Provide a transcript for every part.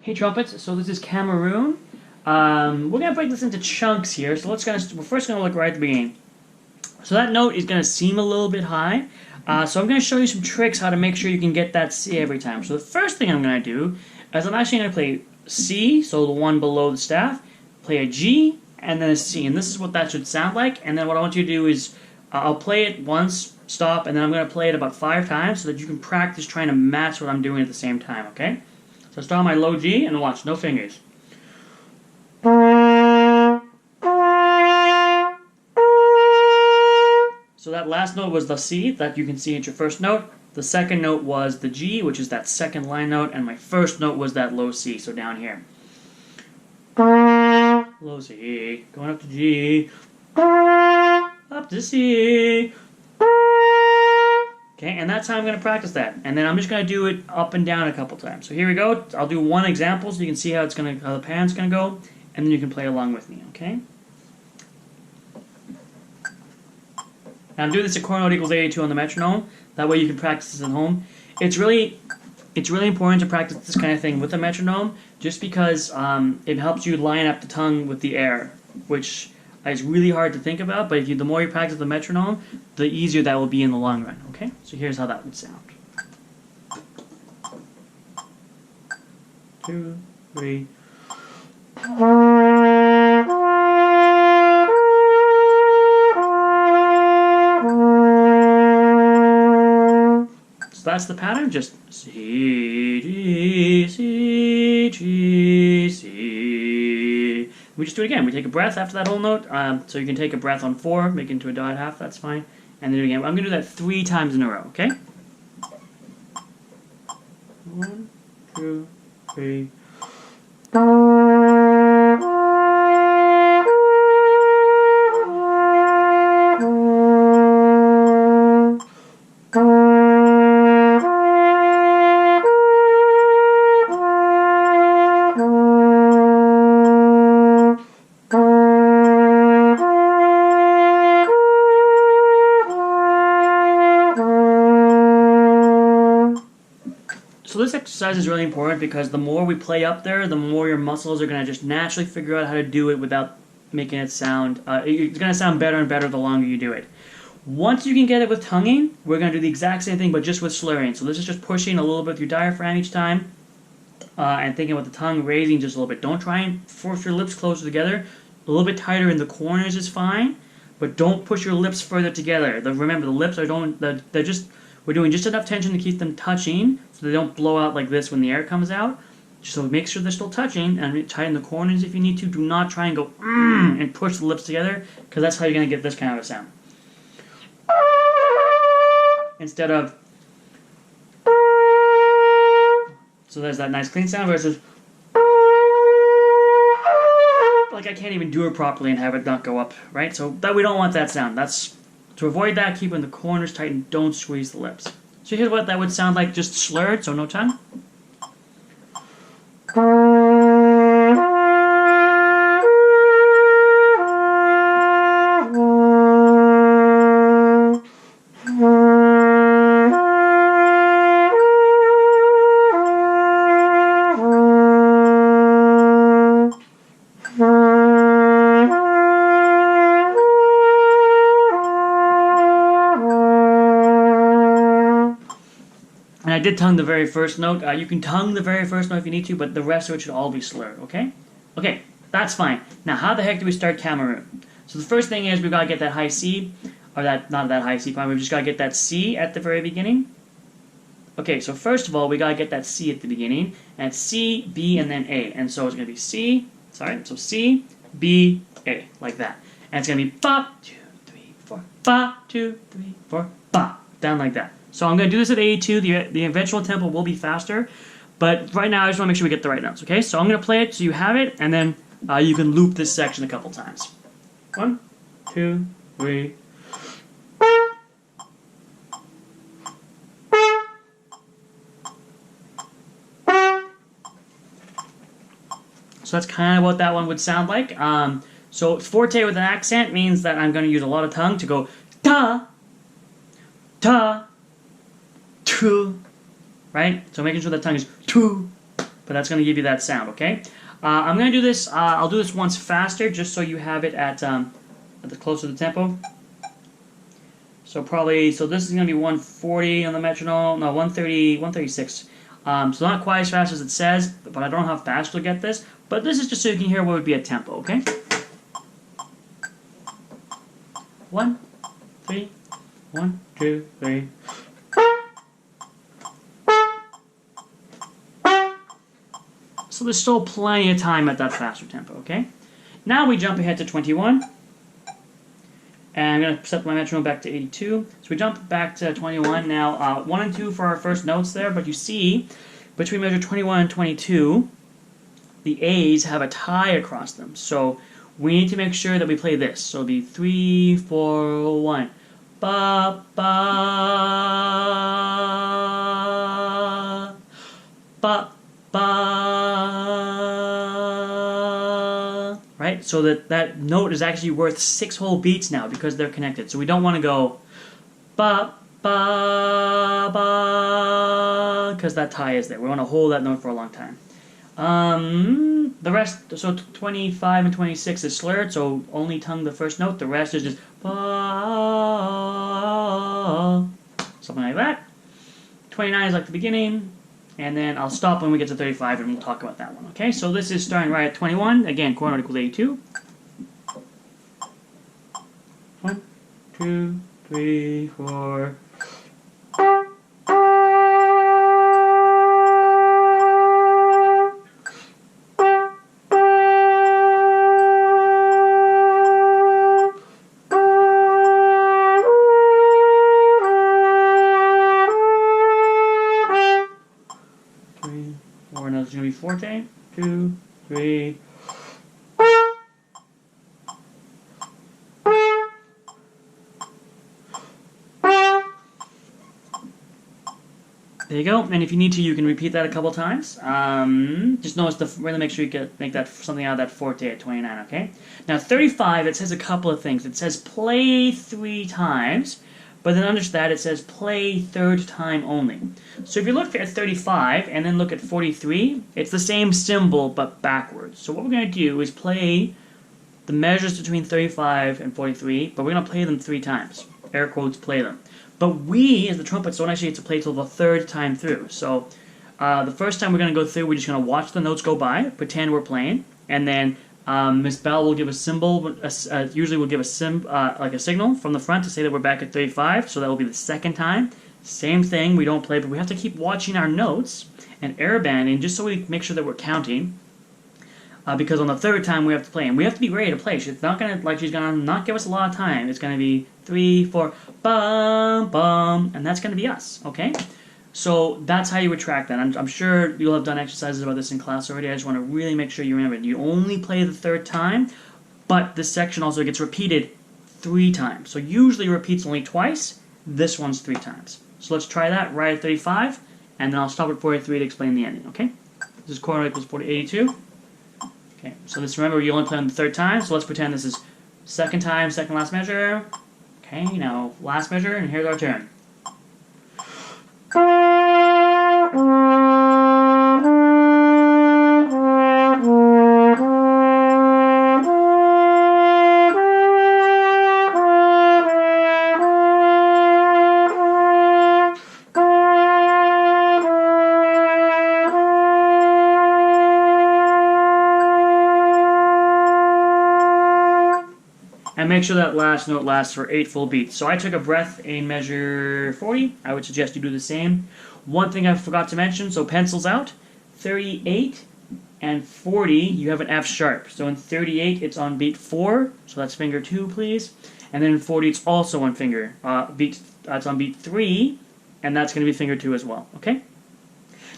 Hey trumpets, so this is Cameroon. We're gonna break this into chunks here. So we're first gonna look right at the beginning. So that note is gonna seem a little bit high. So I'm gonna show you some tricks how to make sure you can get that C every time. So the first thing I'm gonna do is I'm actually gonna play C, so the one below the staff, play a G, and then a C, and this is what that should sound like. And then what I want you to do is I'll play it once, stop, and then I'm gonna play it about 5 times so that you can practice trying to match what I'm doing at the same time. Okay? So start on my low G and watch, no fingers. So that last note was the C that you can see at your first note. The second note was the G, which is that second line note, and my first note was that low C, so down here. Low C, going up to G, up to C. Okay, and that's how I'm going to practice that. And then I'm just going to do it up and down a couple times. So here we go. I'll do one example so you can see how how the pattern's going to go, and then you can play along with me, okay? Now I'm doing this at quarter note equals 82 on the metronome. That way you can practice this at home. It's really important to practice this kind of thing with a metronome, just because it helps you line up the tongue with the air, which is really hard to think about, but the more you practice the metronome, the easier that will be in the long run, okay? So here's how that would sound. 2, 3. So that's the pattern, just C, G, C, G, C. We just do it again. We take a breath after that whole note. So you can take a breath on 4, make it into a dot half, that's fine. And then do it again. I'm going to do that 3 times in a row, okay? 1, 2, 3. So this exercise is really important because the more we play up there, the more your muscles are going to just naturally figure out how to do it without making it sound, it's going to sound better and better the longer you do it. Once you can get it with tonguing, we're going to do the exact same thing but just with slurring. So this is just pushing a little bit with your diaphragm each time and thinking about the tongue raising just a little bit. Don't try and force your lips closer together. A little bit tighter in the corners is fine, but don't push your lips further together. Remember, the lips we're doing just enough tension to keep them touching so they don't blow out like this when the air comes out. So make sure they're still touching and tighten the corners if you need to. Do not try and go and push the lips together, because that's how you're going to get this kind of a sound. Instead of... So there's that nice clean sound versus... Like I can't even do it properly and have it not go up, right? So we don't want that sound. To avoid that, keeping the corners tight and don't squeeze the lips. So here's what that would sound like just slurred, so no tongue. And I did tongue the very first note. You can tongue the very first note if you need to, but the rest of it should all be slurred, okay? Okay, that's fine. Now, how the heck do we start Cameroon? So the first thing is we've got to get that high C, or not that high C, we've just got to get that C at the very beginning. Okay, so first of all, we got to get that C at the beginning, and it's C, B, and then A. And so it's going to be C, so C, B, A, like that. And it's going to be ba, 2, 3, 4, ba, 2, 3, 4, ba, down like that. So I'm going to do this at 82. The eventual tempo will be faster. But right now, I just want to make sure we get the right notes, okay? So I'm going to play it so you have it, and then you can loop this section a couple times. 1, 2, 3. So that's kind of what that one would sound like. So forte with an accent means that I'm going to use a lot of tongue to go da, da, tu, right? So making sure that tongue is tu, but that's going to give you that sound, okay? I'm going to do this, I'll do this once faster, just so you have it at the closer to the tempo. So this is going to be 140 on the metronome, no, 130, 136. So not quite as fast as it says, but I don't know how fast you'll get this. But this is just so you can hear what would be a tempo, okay? 1, 3, 1, 2, 3. So there's still plenty of time at that faster tempo, okay? Now we jump ahead to 21. And I'm going to set my metronome back to 82. So we jump back to 21. Now, 1 and 2 for our first notes there, but you see, between measure 21 and 22, the A's have a tie across them. So we need to make sure that we play this. So it'll be 3, 4, 1. Ba, ba, ba, ba. Right? So that note is actually worth 6 whole beats now because they're connected. So we don't want to go ba, ba, ba, because that tie is there. We want to hold that note for a long time. The rest, so 25 and 26 is slurred, so only tongue the first note. The rest is just ba, something like that. 29 is like the beginning, and then I'll stop when we get to 35 and we'll talk about that one, okay? So this is starting right at 21. Again, quarter note equals 82. 1, 2, 3, 4. Now it's going to be forte. 2, 3. There you go. And if you need to, you can repeat that a couple times. Just notice really make sure you make that something out of that forte at 29. Okay. Now 35, it says a couple of things. It says play 3 times. But then under that, it says play 3rd time only. So if you look at 35 and then look at 43, it's the same symbol but backwards. So what we're going to do is play the measures between 35 and 43, but we're going to play them 3 times. Air quotes, play them. But we, as the trumpets, don't actually get to play till the 3rd time through. So the first time we're going to go through, we're just going to watch the notes go by, pretend we're playing, and then Miss Bell will give a symbol, usually we'll give a like a signal from the front to say that we're back at 35, so that will be the 2nd time. Same thing, we don't play, but we have to keep watching our notes and air banding just so we make sure that we're counting. Because on the 3rd time we have to play, and we have to be ready to play. She's not gonna she's gonna not give us a lot of time. It's gonna be 3, 4, bum, bum, and that's gonna be us. Okay. So that's how you would track that. I'm sure you'll have done exercises about this in class already. I just want to really make sure you remember it. You only play the 3rd time, but this section also gets repeated 3 times. So usually it repeats only twice. This one's 3 times. So let's try that right at 35, and then I'll stop at 43 to explain the ending, okay? This is quarter equals 82. Okay, so let's remember you only play on the 3rd time, so let's pretend this is 2nd time, 2nd last measure. Okay, now last measure, and here's our turn. And make sure that last note lasts for 8 full beats. So I took a breath in measure 40. I would suggest you do the same. One thing I forgot to mention, so pencils out. 38 and 40, you have an F sharp. So in 38, it's on beat 4. So that's finger 2, please. And then in 40, it's also on finger. It's on beat 3, and that's going to be finger 2 as well. Okay?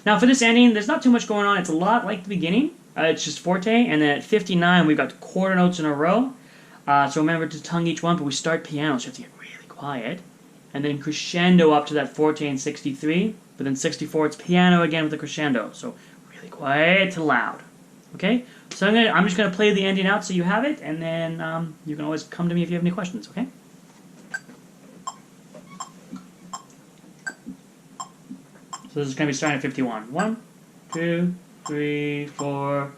Now for this ending, there's not too much going on. It's a lot like the beginning. It's just forte. And then at 59, we've got quarter notes in a row. So remember to tongue each one, but we start piano, so you have to get really quiet. And then crescendo up to that forte in 63. But then 64, it's piano again with a crescendo. So really quiet to loud. Okay? So I'm just going to play the ending out so you have it, and then you can always come to me if you have any questions, okay? So this is going to be starting at 51. 1, 2, 3, 4.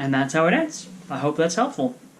And that's how it ends. I hope that's helpful.